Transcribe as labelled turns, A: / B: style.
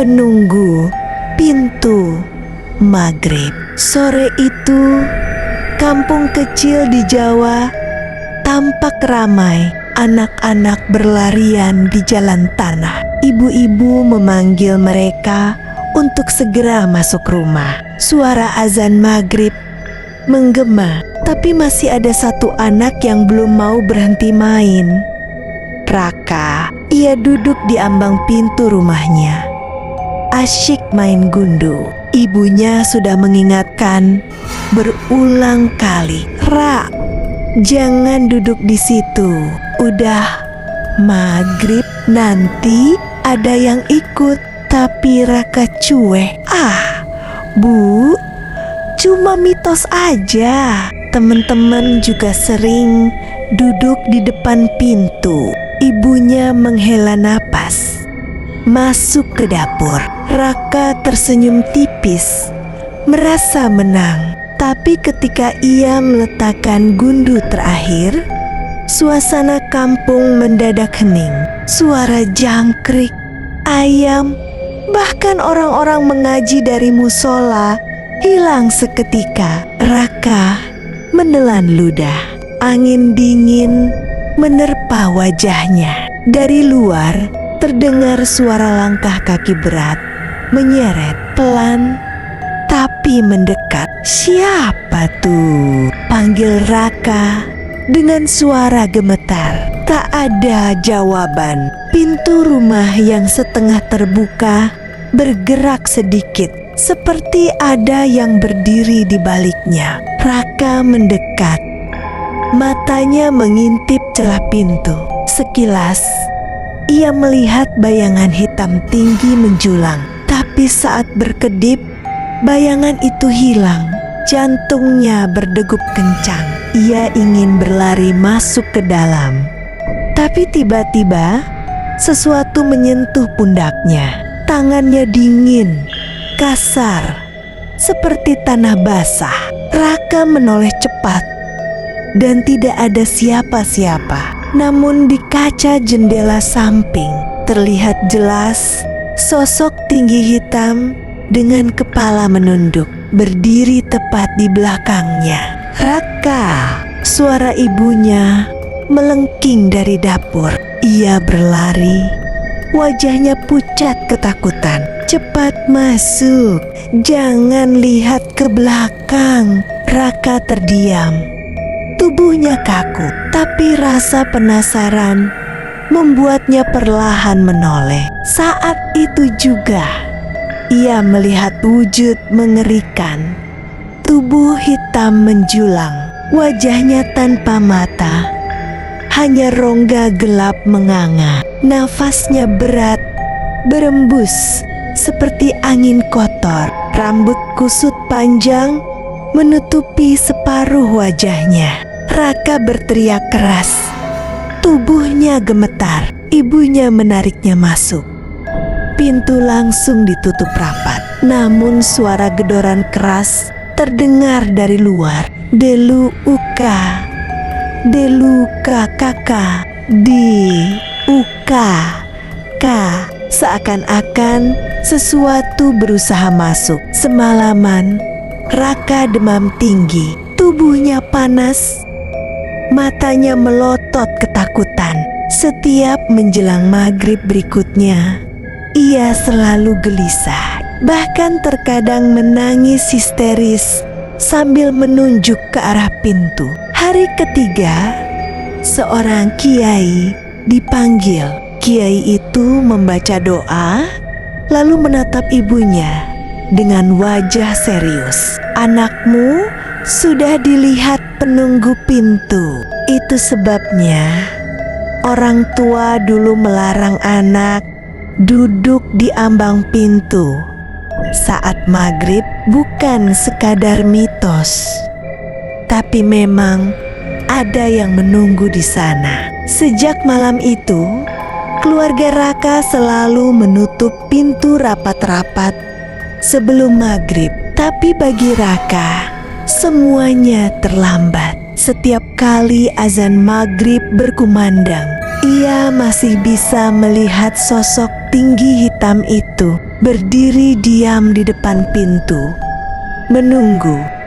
A: penunggu pintu maghrib. Sore itu, kampung kecil di Jawa tampak ramai. Anak-anak berlarian di jalan tanah. Ibu-ibu memanggil mereka untuk segera masuk rumah. Suara azan maghrib menggema, tapi masih ada satu anak yang belum mau berhenti main. Raka, ia duduk di ambang pintu rumahnya, asyik main gundu. Ibunya sudah mengingatkan berulang kali, "Ra, jangan duduk di situ. Udah maghrib nanti ada yang ikut." Tapi Raka cuek. "Ah, Bu, cuma mitos aja." Teman-teman juga sering duduk di depan pintu. Ibunya menghela napas, masuk ke dapur. Raka tersenyum tipis, merasa menang. Tapi ketika ia meletakkan gundu terakhir, suasana kampung mendadak hening. Suara jangkrik, ayam, bahkan orang-orang mengaji dari musola hilang seketika. Raka menelan ludah. Angin dingin menerpa wajahnya. Dari luar terdengar suara langkah kaki berat menyeret pelan tapi mendekat. "Siapa tuh?" panggil Raka dengan suara gemetar. Tak ada jawaban. Pintu rumah yang setengah terbuka bergerak sedikit, seperti ada yang berdiri di baliknya. Raka mendekat. Matanya mengintip celah pintu. Sekilas, ia melihat bayangan hitam tinggi menjulang. Tapi saat berkedip, bayangan itu hilang. Jantungnya berdegup kencang. Ia ingin berlari masuk ke dalam. Tapi tiba-tiba, sesuatu menyentuh pundaknya. Tangannya dingin, kasar, seperti tanah basah. Raka menoleh cepat, dan tidak ada siapa-siapa. Namun di kaca jendela samping terlihat jelas sosok tinggi hitam dengan kepala menunduk berdiri tepat di belakangnya. "Raka!" Suara ibunya melengking dari dapur. Ia berlari, wajahnya pucat ketakutan. "Cepat masuk, jangan lihat ke belakang." Raka terdiam. Tubuhnya kaku, tapi rasa penasaran membuatnya perlahan menoleh. Saat itu juga ia melihat wujud mengerikan. Tubuh hitam menjulang, wajahnya tanpa mata, hanya rongga gelap menganga. Nafasnya berat, berembus seperti angin kotor. Rambut kusut panjang menutupi separuh wajahnya. Raka berteriak keras. Tubuhnya gemetar. Ibunya menariknya masuk. Pintu langsung ditutup rapat. Namun suara gedoran keras terdengar dari luar. "Delu uka, delu kakak, di uka ka." Seakan-akan sesuatu berusaha masuk. Semalaman Raka demam tinggi, tubuhnya panas, matanya melotot ketakutan. Setiap menjelang maghrib berikutnya, ia selalu gelisah, bahkan terkadang menangis histeris sambil menunjuk ke arah pintu. Hari ketiga, seorang kiai dipanggil. Kiai itu membaca doa, lalu menatap ibunya dengan wajah serius. "Anakmu sudah dilihat penunggu pintu. Itu sebabnya orang tua dulu melarang anak duduk di ambang pintu saat maghrib. Bukan sekadar mitos, tapi memang ada yang menunggu di sana." Sejak malam itu, keluarga Raka selalu menutup pintu rapat-rapat sebelum maghrib. Tapi bagi Raka, semuanya terlambat. Setiap kali azan maghrib berkumandang, ia masih bisa melihat sosok tinggi hitam itu berdiri diam di depan pintu, menunggu.